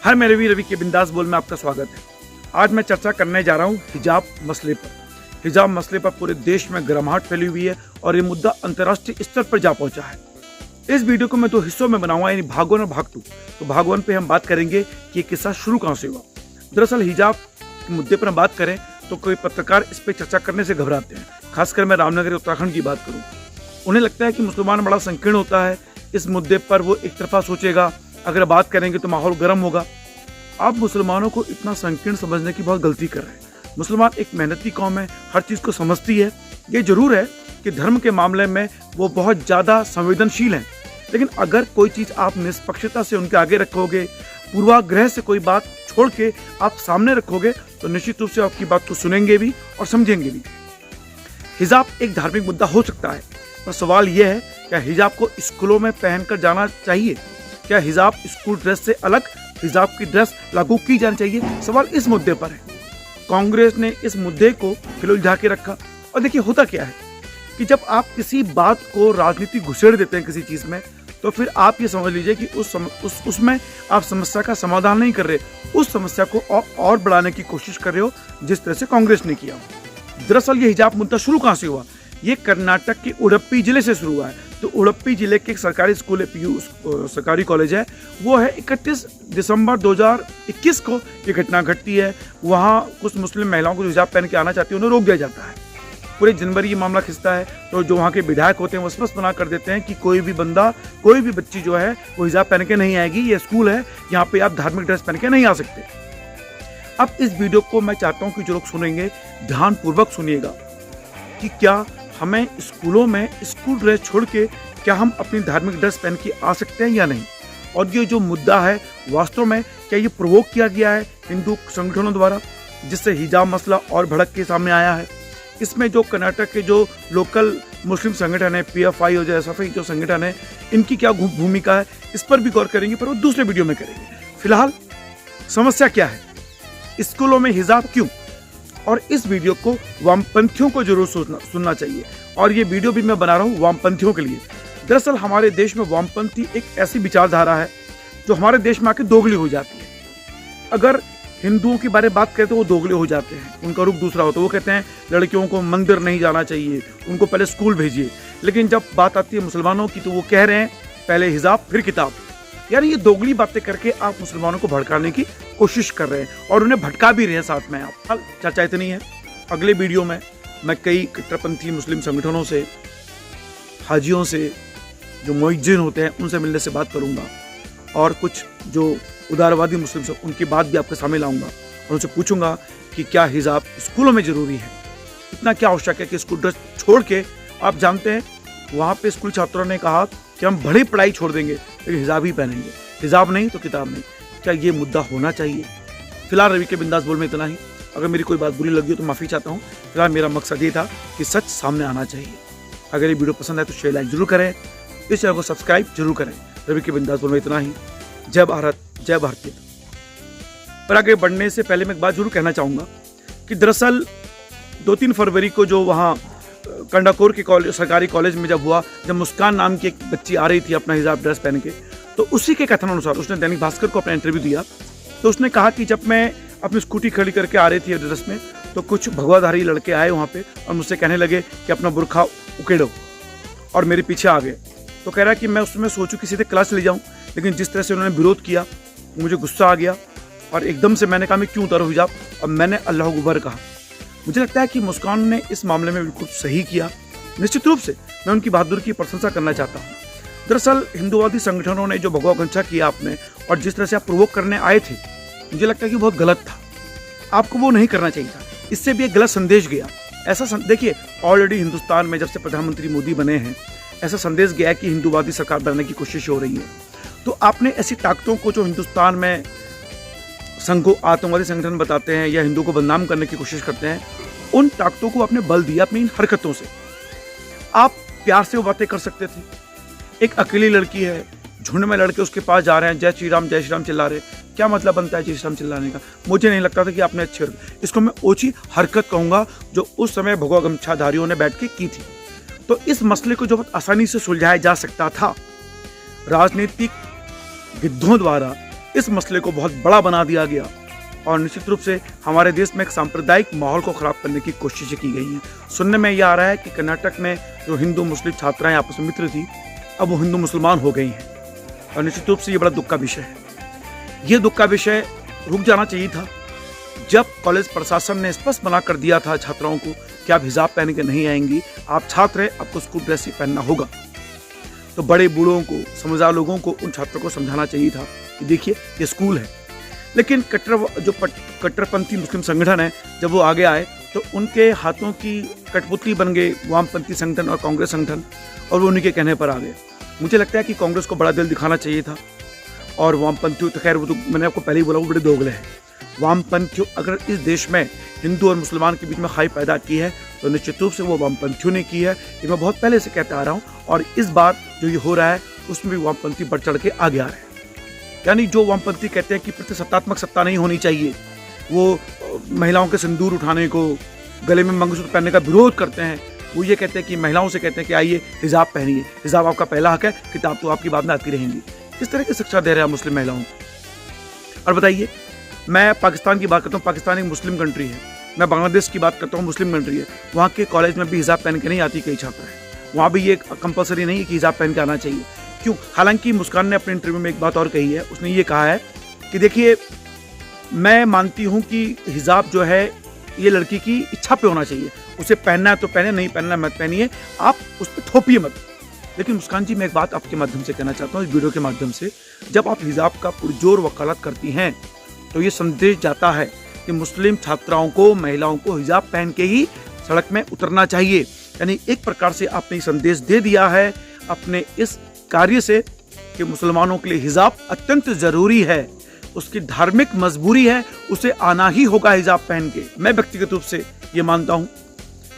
हर मेरे रवि के बिंदास बोल में आपका स्वागत है। आज मैं चर्चा करने जा रहा हूँ हिजाब मसले पर। हिजाब मसले पर पूरे देश में गर्माहट फैली हुई है और ये मुद्दा अंतर्राष्ट्रीय स्तर पर जा पहुंचा है। इस वीडियो को मैं 2 हिस्सों में बनाऊंगा, यानी भाग 1 और भाग 2। तो भाग 1 पे हम बात करेंगे कि ये किस्सा शुरू कहाँ से हुआ। दरअसल हिजाब के मुद्दे पर हम बात करें तो कोई पत्रकार इस पर चर्चा करने से घबराते हैं। खासकर मैं रामनगर उत्तराखंड की बात करूँ, उन्हें लगता है कि मुसलमान बड़ा संकीर्ण होता है, इस मुद्दे पर वो एक तरफा सोचेगा, अगर बात करेंगे तो माहौल गर्म होगा। आप मुसलमानों को इतना संकीर्ण समझने की बहुत गलती कर रहे हैं। मुसलमान एक मेहनती कौम है, हर चीज़ को समझती है। ये जरूर है कि धर्म के मामले में वो बहुत ज़्यादा संवेदनशील हैं, लेकिन अगर कोई चीज़ आप निष्पक्षता से उनके आगे रखोगे, पूर्वाग्रह से कोई बात छोड़ के आप सामने रखोगे, तो निश्चित रूप से आपकी बात को सुनेंगे भी और समझेंगे भी। हिजाब एक धार्मिक मुद्दा हो सकता है, पर सवाल यह है, क्या हिजाब को स्कूलों में पहनकर जाना चाहिए? क्या हिजाब स्कूल ड्रेस से अलग हिजाब की ड्रेस लागू की जानी चाहिए? सवाल इस मुद्दे पर है। कांग्रेस ने इस मुद्दे को खिलौलझा के रखा। और देखिए, होता क्या है कि जब आप किसी बात को राजनीति घुसेड़ देते हैं किसी चीज में, तो फिर आप ये समझ लीजिए कि उसमें आप समस्या का समाधान नहीं कर रहे, उस समस्या को और बढ़ाने की कोशिश कर रहे हो, जिस तरह से कांग्रेस ने किया। दरअसल ये हिजाब मुद्दा शुरू कहाँ से हुआ? ये कर्नाटक के उडुपी जिले से शुरू हुआ है। तो उडुपी जिले के एक सरकारी स्कूल है, पीयू सरकारी कॉलेज है, वो है 31 दिसंबर 2021 को ये घटना घटती है। वहाँ कुछ मुस्लिम महिलाओं को हिजाब पहन के आना चाहती है, उन्हें रोक दिया जाता है। पूरे जनवरी ये मामला खिंचता है, तो जो वहाँ के विधायक होते हैं वो स्पष्ट मना कर देते हैं कि कोई भी बच्ची जो है वो हिजाब पहन के नहीं आएगी, ये स्कूल है, यहाँ पे आप धार्मिक ड्रेस पहन के नहीं आ सकते। अब इस वीडियो को मैं चाहता हूँ कि जो लोग सुनेंगे ध्यानपूर्वक सुनिएगा कि क्या हमें स्कूलों में स्कूल ड्रेस छोड़ के क्या हम अपनी धार्मिक ड्रेस पहन के आ सकते हैं या नहीं। और ये जो मुद्दा है, वास्तव में क्या ये प्रोवोक किया गया है हिंदू संगठनों द्वारा, जिससे हिजाब मसला और भड़क के सामने आया है? इसमें जो कर्नाटक के जो लोकल मुस्लिम संगठन है, PFI और जो SFI जो संगठन है, इनकी क्या भूमिका है, इस पर भी गौर करेंगे, पर वो दूसरे वीडियो में करेंगे। फिलहाल समस्या क्या है, स्कूलों में हिजाब क्यों? और इस वीडियो को वामपंथियों को जरूर सुनना चाहिए, और ये वीडियो भी मैं बना रहा हूँ वामपंथियों के लिए। दरअसल हमारे देश में वामपंथी एक ऐसी विचारधारा है जो हमारे देश में आके दोगली हो जाती है। अगर हिंदुओं के बारे में बात करें तो वो दोगले हो जाते हैं, उनका रुख दूसरा होता है। वो कहते हैं लड़कियों को मंदिर नहीं जाना चाहिए, उनको पहले स्कूल भेजिए। लेकिन जब बात आती है मुसलमानों की, तो वो कह रहे हैं पहले हिजाब फिर किताब। यानी ये दोगली बातें करके आप मुसलमानों को भड़काने की कोशिश कर रहे हैं और उन्हें भटका भी रहे हैं साथ में। आप चर्चा इतनी है, अगले वीडियो में मैं कई कट्टरपंथी मुस्लिम संगठनों से, हाजियों से, जो मुअज्जिन होते हैं, उनसे मिलने से बात करूंगा, और कुछ जो उदारवादी मुस्लिम से उनकी बात भी आपके सामने लाऊंगा और उनसे पूछूंगा कि क्या हिजाब स्कूलों में जरूरी है, इतना क्या आवश्यक है कि स्कूल ड्रेस छोड़ के। आप जानते हैं वहाँ पे स्कूल छात्रों ने कहा कि हम बड़ी पढ़ाई छोड़ देंगे लेकिन हिजाब ही पहनेंगे, हिजाब नहीं तो किताब नहीं। क्या ये मुद्दा होना चाहिए? फिलहाल रवि के बिंदास बोल में इतना ही। अगर मेरी कोई बात बुरी लगी हो तो माफ़ी चाहता हूँ। फिलहाल मेरा मकसद ये था कि सच सामने आना चाहिए। अगर ये वीडियो पसंद आए तो शेयर लाइक जरूर करें, इस चैनल को सब्सक्राइब जरूर करें। रवि के बिंदास बोल में इतना ही। जय भारत, जय भारतीय। पर आगे बढ़ने से पहले मैं एक बात जरूर कहना चाहूँगा कि दरअसल 2-3 फरवरी को जो वहाँ कंडाकोर के सरकारी कॉलेज में जब हुआ, जब मुस्कान नाम की एक बच्ची आ रही थी अपना हिजाब ड्रेस पहन के, तो उसी के कथन अनुसार उसने दैनिक भास्कर को अपना इंटरव्यू दिया। तो उसने कहा कि जब मैं अपनी स्कूटी खड़ी करके आ रही थी ड्रेस में, तो कुछ भगवाधारी लड़के आए वहाँ पे और मुझसे कहने लगे कि अपना बुरखा उकेड़ो, और मेरे पीछे आ गए। तो कह रहा है कि मैं उसमें सोचूं कि सीधे क्लास ले जाऊँ, लेकिन जिस तरह से उन्होंने विरोध किया मुझे गुस्सा आ गया और एकदम से मैंने कहा मैं क्यों उतारूं हिजाब, और मैंने अल्लाह अकबर कहा। मुझे लगता है कि मुस्कान ने इस मामले में बिल्कुल सही किया। निश्चित रूप से मैं उनकी बहादुरी की प्रशंसा करना चाहता हूँ। दरअसल हिंदुवादी संगठनों ने जो भगवा गमछा किया आपने, और जिस तरह से आप प्रोवोक करने आए थे, मुझे लगता है कि बहुत गलत था। आपको वो नहीं करना चाहिए था, इससे भी एक गलत संदेश गया। ऐसा देखिए, ऑलरेडी हिंदुस्तान में जब से प्रधानमंत्री मोदी बने हैं, ऐसा संदेश गया है कि हिंदुवादी सरकार बनाने की कोशिश हो रही है। तो आपने ऐसी ताकतों को जो हिंदुस्तान में आतंकवादी संगठन बताते हैं या हिंदू को बदनाम करने की कोशिश करते हैं, उन ताकतों को आपने बल दिया अपनी इन हरकतों से। आप प्यार से वो बातें कर सकते थे। एक अकेली लड़की है, झुंड में लड़के उसके पास जा रहे हैं, जय श्री राम चिल्ला रहे, क्या मतलब बनता है जय श्री राम चिल्लाने का? मुझे नहीं लगता था कि आपने अच्छी इसको मैं ओछी हरकत कहूँगा जो उस समय भगवा गमछाधारियों ने बैठ के की थी। तो इस मसले को जो बहुत आसानी से सुलझाया जा सकता था, राजनीतिक गिद्धों द्वारा इस मसले को बहुत बड़ा बना दिया गया और निश्चित रूप से हमारे देश में एक सांप्रदायिक माहौल को खराब करने की कोशिशें की गई हैं। सुनने में यह आ रहा है कि कर्नाटक में जो हिंदू मुस्लिम छात्राएं आपस में मित्र थी, अब वो हिंदू मुसलमान हो गई हैं और निश्चित रूप से ये बड़ा दुख का विषय है। ये दुख का विषय रुक जाना चाहिए था जब कॉलेज प्रशासन ने स्पष्ट मना कर दिया था छात्राओं को कि आप हिजाब पहन के नहीं आएंगी, आप छात्र हैं, आपको स्कूल ड्रेस ही पहनना होगा। तो बड़े बूढ़ों को, समझदार लोगों को उन छात्रों को समझाना चाहिए था कि देखिए ये स्कूल है। लेकिन कट्टरपंथी मुस्लिम संगठन है, जब वो आगे आए तो उनके हाथों की कठपुतली बन गए वामपंथी संगठन और कांग्रेस संगठन, और वो उन्हीं के कहने पर आ गए। मुझे लगता है कि कांग्रेस को बड़ा दिल दिखाना चाहिए था और वामपंथियों तो खैर वो तो मैंने आपको पहले ही बोला वो बड़े दोगले हैं। वामपंथियों अगर इस देश में हिंदू और मुसलमान के बीच में खाई पैदा की है तो निश्चित रूप से वो वामपंथियों ने की है। ये मैं बहुत पहले से कहता आ रहा हूँ और इस बार जो ये हो रहा है उसमें भी वामपंथी बढ़ चढ़ के आगे आ रहे हैं। यानी जो वामपंथी कहते हैं कि प्रतिसत्तात्मक सत्ता नहीं होनी चाहिए, वो महिलाओं के सिंदूर उठाने को, गले में मंगलसूत्र पहनने का विरोध करते हैं, वो ये कहते हैं कि महिलाओं से कहते हैं कि आइए हिजाब पहनिए, हिजाब आपका पहला हक है, किताब तो आपकी बाद में आती रहेंगी। किस तरह की शिक्षा दे रहे हैं मुस्लिम महिलाओं को? और बताइए, मैं पाकिस्तान की बात करता हूँ, पाकिस्तान एक मुस्लिम कंट्री है। मैं बांग्लादेश की बात करता हूँ, मुस्लिम कंट्री है। वहाँ के कॉलेज में भी हिजाब पहन के नहीं आती कई छात्र हैं। वहाँ भी ये कंपलसरी नहीं है कि हिजाब पहन के आना चाहिए। क्यों? हालांकि मुस्कान ने अपने इंटरव्यू में एक बात और कही है। उसने ये कहा है कि देखिए, मैं मानती हूँ कि हिजाब जो है ये लड़की की इच्छा पे होना चाहिए, उसे पहनना है तो पहने, नहीं पहनना मत पहनिए, आप उस पर थोपिए मत। लेकिन मुस्कान जी, मैं एक बात आपके माध्यम से कहना चाहता हूँ, इस वीडियो के माध्यम से, जब आप हिजाब का पुरजोर वकालत करती हैं तो ये संदेश जाता है कि मुस्लिम छात्राओं को, महिलाओं को हिजाब पहन के ही सड़क में उतरना चाहिए। यानी एक प्रकार से आपने संदेश दे दिया है अपने इस कार्य से कि मुसलमानों के लिए हिजाब अत्यंत जरूरी है, उसकी धार्मिक मजबूरी है, उसे आना ही होगा हिजाब पहन के। मैं व्यक्तिगत रूप से ये मानता हूँ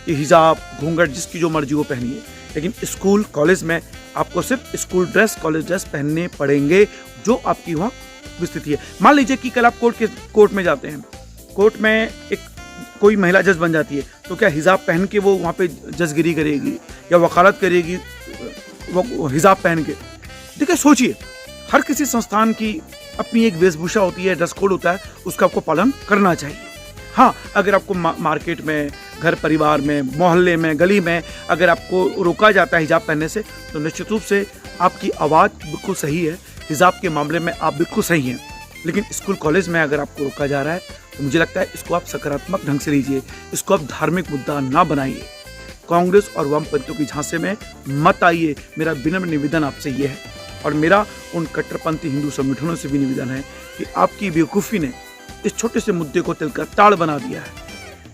कि हिजाब, घूंघट, जिसकी जो मर्जी वो पहनिए, लेकिन स्कूल कॉलेज में आपको सिर्फ स्कूल ड्रेस, कॉलेज ड्रेस पहनने पड़ेंगे जो आपकी वहाँ स्थिति है। मान लीजिए कि कल आप कोर्ट में जाते हैं, कोर्ट में एक कोई महिला जज बन जाती है, तो क्या हिजाब पहन के वो वहाँ पे जजगिरी करेगी या वकालत करेगी वो हिजाब पहन के? देखिए, सोचिए, हर किसी संस्थान की अपनी एक वेशभूषा होती है, ड्रेस कोड होता है, उसका आपको पालन करना चाहिए। हाँ, अगर आपको मार्केट में, घर परिवार में, मोहल्ले में, गली में अगर आपको रोका जाता है हिजाब पहनने से, तो निश्चित रूप से आपकी आवाज़ बिल्कुल सही है, हिजाब के मामले में आप बिल्कुल सही हैं। लेकिन स्कूल कॉलेज में अगर आपको रोका जा रहा है तो मुझे लगता है इसको आप सकारात्मक ढंग से लीजिए, इसको आप धार्मिक मुद्दा ना बनाइए। कांग्रेस और वामपंथियों की झांसे में मत आइए, मेरा विनम्र निवेदन आपसे ये है। और मेरा उन कट्टरपंथी हिंदू संगठनों से भी निवेदन है कि आपकी बेवकूफ़ी ने इस छोटे से मुद्दे को तिल का ताड़ बना दिया है।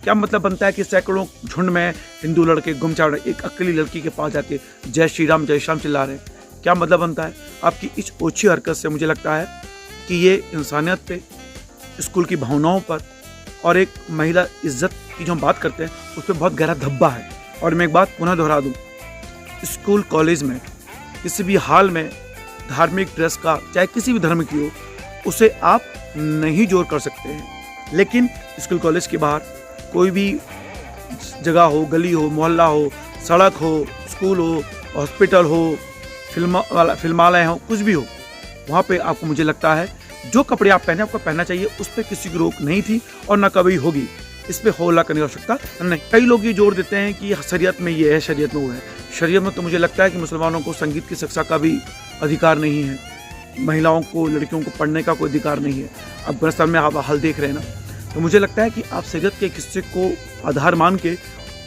क्या मतलब बनता है कि सैकड़ों झुंड में हिंदू लड़के गुमचाड़ एक अकेली लड़की के पास जाके जय श्री राम चिल्ला रहे हैं? क्या मतलब बनता है? आपकी इस ओछी हरकत से मुझे लगता है कि ये इंसानियत पे, स्कूल की भावनाओं पर और एक महिला इज्जत की जो हम बात करते हैं उस पर बहुत गहरा धब्बा है। और मैं एक बात पुनः दोहरा दूं, स्कूल कॉलेज में किसी भी हाल में धार्मिक ड्रेस का, चाहे किसी भी धर्म की हो, उसे आप नहीं जोर कर सकते हैं। लेकिन स्कूल कॉलेज के बाहर कोई भी जगह हो, गली हो, मोहल्ला हो, सड़क हो, स्कूल हो, हॉस्पिटल हो, फिल्मालय हो, कुछ भी हो, वहाँ पे आपको, मुझे लगता है, जो कपड़े आप पहने आपको पहनना चाहिए। उस पर किसी की रोक नहीं थी और ना कभी होगी। इस पर हौला करने की आवश्यकता नहीं। कई लोग ये जोर देते हैं कि शरीयत में ये है, शरीयत में वो है। शरीयत में तो मुझे लगता है कि मुसलमानों को संगीत की शिक्षा का भी अधिकार नहीं है, महिलाओं को, लड़कियों को पढ़ने का कोई अधिकार नहीं है। अफगानिस्तान में आप हाल देख रहे हैं ना, तो मुझे लगता है कि आप शरीयत के एक हिस्से को आधार मान के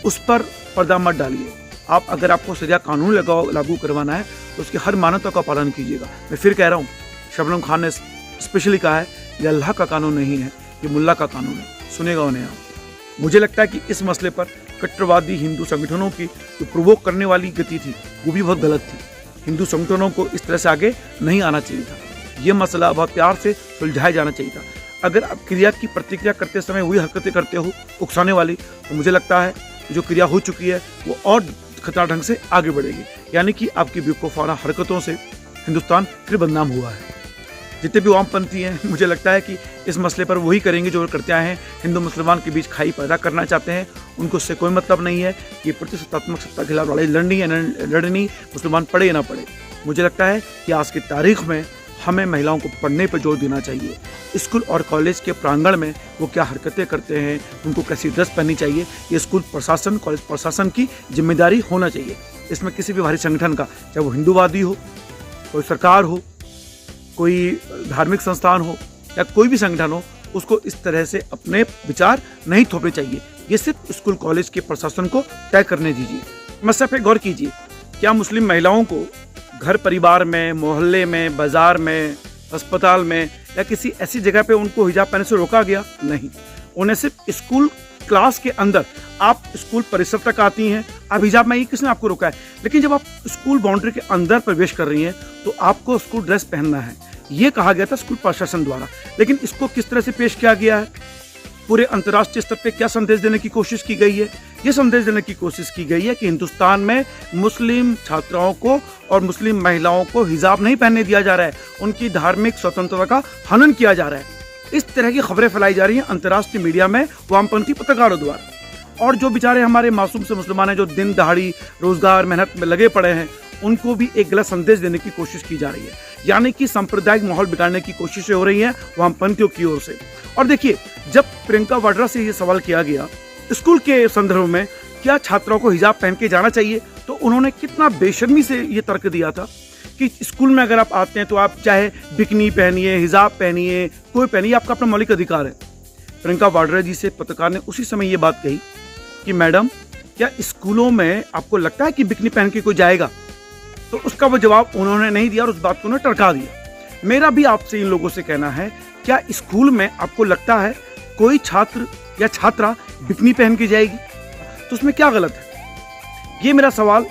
उस पर पर्दा मत डालिए। आप अगर आपको शरिया कानून लागू करवाना है तो उसकी हर मान्यता का पालन कीजिएगा। मैं फिर कह रहा हूँ, शबनम खान ने स्पेशली कहा है, ये अल्लाह का कानून नहीं है, ये मुल्ला का कानून है। सुनेगा उन्हें आप। मुझे लगता है कि इस मसले पर कट्टरवादी हिंदू संगठनों की जो प्रोवोक करने वाली गति थी वो भी बहुत गलत थी। हिंदू संगठनों को इस तरह से आगे नहीं आना चाहिए था। ये मसला बहुत प्यार से सुलझाया जाना चाहिए था। अगर आप क्रिया की प्रतिक्रिया करते समय वही हरकतें करते हो उकसाने वाली, तो मुझे लगता है जो क्रिया हो चुकी है वो और खतरनाक ढंग से आगे बढ़ेगी। यानी कि आपकी बेवकूफ़ाना हरकतों से हिंदुस्तान फिर बदनाम हुआ है। जितने भी वामपंथी हैं, मुझे लगता है कि इस मसले पर वही करेंगे जो करते आए हैं। हिंदू मुसलमान के बीच खाई पैदा करना चाहते हैं। उनको उससे कोई मतलब नहीं है कि प्रतिसत्तात्मक सत्ता के खिलाफ लड़ाई लड़नी, मुसलमान पढ़े या ना पढ़े। मुझे लगता है कि आज की तारीख में हमें महिलाओं को पढ़ने पर जोर देना चाहिए। स्कूल और कॉलेज के प्रांगण में वो क्या हरकतें करते हैं, उनको कैसी ड्रेस पहननी चाहिए, ये स्कूल प्रशासन, कॉलेज प्रशासन की जिम्मेदारी होना चाहिए। इसमें किसी भी बाहरी संगठन का, चाहे वो हिंदूवादी हो, कोई सरकार हो, कोई धार्मिक संस्थान हो या कोई भी संगठन हो, उसको इस तरह से अपने विचार नहीं थोपने चाहिए। ये सिर्फ स्कूल कॉलेज के प्रशासन को तय करने दीजिए। समस्या पे गौर कीजिए, क्या मुस्लिम महिलाओं को घर परिवार में, मोहल्ले में, बाजार में, अस्पताल में या किसी ऐसी जगह पे उनको हिजाब पहनने से रोका गया? नहीं, उन्हें सिर्फ स्कूल क्लास के अंदर, आप स्कूल परिसर तक आती हैं, आप हिजाब में, ये किसने आपको रोका है? लेकिन जब आप स्कूल बाउंड्री के अंदर प्रवेश कर रही हैं तो आपको स्कूल ड्रेस पहनना है, ये कहा गया था स्कूल प्रशासन द्वारा। लेकिन इसको किस तरह से पेश किया गया है, पूरे अंतर्राष्ट्रीय स्तर पे क्या संदेश देने की कोशिश की गई है? ये संदेश देने की कोशिश की गई है कि हिंदुस्तान में मुस्लिम छात्राओं को और मुस्लिम महिलाओं को हिजाब नहीं पहनने दिया जा रहा है, उनकी धार्मिक स्वतंत्रता का हनन किया जा रहा है। इस तरह की खबरें फैलाई जा रही हैं अंतर्राष्ट्रीय मीडिया में वामपंथी पत्रकारों द्वारा। और जो बेचारे हमारे मासूम से मुसलमान हैं, जो दिन दहाड़ी रोजगार मेहनत में लगे पड़े हैं, उनको भी एक गलत संदेश देने की कोशिश की जा रही है, यानी कि सांप्रदायिक माहौल बिगाड़ने की कोशिशें हो रही हैं वामपंथियों की ओर से। और देखिए, जब प्रियंका वाड्रा से ये सवाल किया गया स्कूल के संदर्भ में, क्या छात्राओं को हिजाब पहन के जाना चाहिए, तो उन्होंने कितना बेशर्मी से ये तर्क दिया था कि स्कूल में अगर आप आते हैं तो आप चाहे बिकनी पहनिए, हिजाब पहनिए, कोई पहनिए, आपका अपना मौलिक अधिकार है। प्रियंका वाड्रा जी से पत्रकार ने उसी समय ये बात कही कि मैडम, क्या स्कूलों में आपको लगता है कि बिकनी पहन के कोई जाएगा? तो उसका वो जवाब उन्होंने नहीं दिया और उस बात को उन्होंने टरका दिया। मेरा भी आपसे इन लोगों से कहना है, क्या स्कूल में आपको लगता है कोई छात्र या छात्रा बिकनी पहन के जाएगी? तो उसमें क्या गलत है? ये मेरा सवाल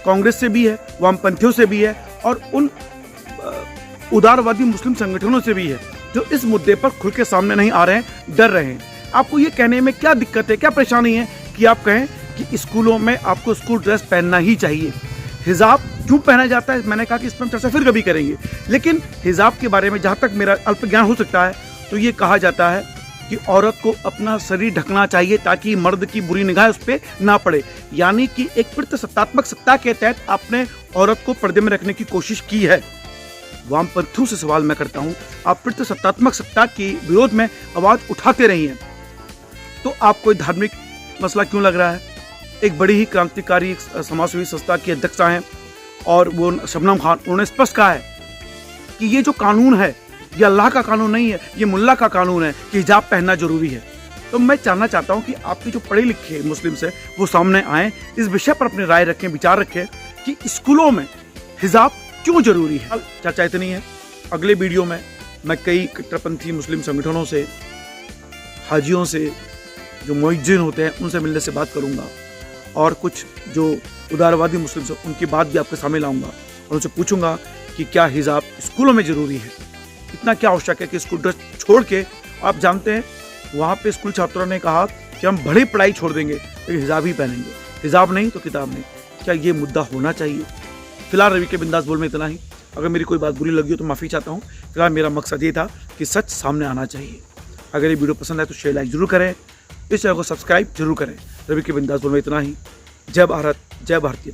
कांग्रेस से भी है, वामपंथियों से भी है और उन उदारवादी मुस्लिम संगठनों से भी है जो इस मुद्दे पर खुल के सामने नहीं आ रहे हैं, डर रहे हैं। आपको ये कहने में क्या दिक्कत है, क्या परेशानी है कि आप कहें कि स्कूलों में आपको स्कूल ड्रेस पहनना ही चाहिए? हिजाब क्यों पहना जाता है, मैंने कहा कि इस पर हम चर्चा फिर कभी करेंगे। लेकिन हिजाब के बारे में जहाँ तक मेरा अल्प ज्ञान हो सकता है, तो ये कहा जाता है कि औरत को अपना शरीर ढकना चाहिए ताकि मर्द की बुरी निगाह उस पर ना पड़े, यानी कि एक प्रजासत्तात्मक सत्ता के तहत आपने औरत को पर्दे में रखने की कोशिश की है। वामपंथियों से सवाल मैं करता हूं, आप प्रजासत्तात्मक सत्ता के विरोध में आवाज उठाते रही हैं, तो आपको धार्मिक मसला क्यों लग रहा है? एक बड़ी ही क्रांतिकारी समाजसेवी संस्था की अध्यक्षा हैं और वो शबनम खान, उन्होंने स्पष्ट कहा है कि ये जो कानून है ये अल्लाह का कानून नहीं है, ये मुल्ला का कानून है कि हिजाब पहनना जरूरी है। तो मैं जानना चाहता हूं कि आपके जो पढ़े लिखे मुस्लिम से वो सामने आए, इस विषय पर अपनी राय रखें, विचार रखें कि स्कूलों में हिजाब क्यों जरूरी है। चर्चा इतनी है, अगले वीडियो में मैं कई कट्टरपंथी मुस्लिम संगठनों से, हाजियों से, जो मुअज्जिन होते हैं उनसे मिलने से बात करूंगा और कुछ जो उदारवादी मुस्लिम हैं उनकी बात भी आपके सामने लाऊंगा और उनसे पूछूंगा कि क्या हिजाब स्कूलों में जरूरी है, इतना क्या आवश्यक है कि स्कूल ड्रेस छोड़ के, आप जानते हैं वहाँ पे स्कूल छात्रों ने कहा कि हम बड़ी पढ़ाई छोड़ देंगे लेकिन हिजाब ही पहनेंगे, हिजाब नहीं तो किताब नहीं। क्या ये मुद्दा होना चाहिए? फिलहाल रवि के बिंदास बोल में इतना ही। अगर मेरी कोई बात बुरी लगी हो तो माफ़ी चाहता हूँ। फिलहाल मेरा मकसद ये था कि सच सामने आना चाहिए। अगर ये वीडियो पसंद आए तो शेयर, लाइक जरूर करें, इस चैनल को सब्सक्राइब जरूर करें। रवि के बिंदास बोल में इतना ही। जय भारत, जय भारतीय।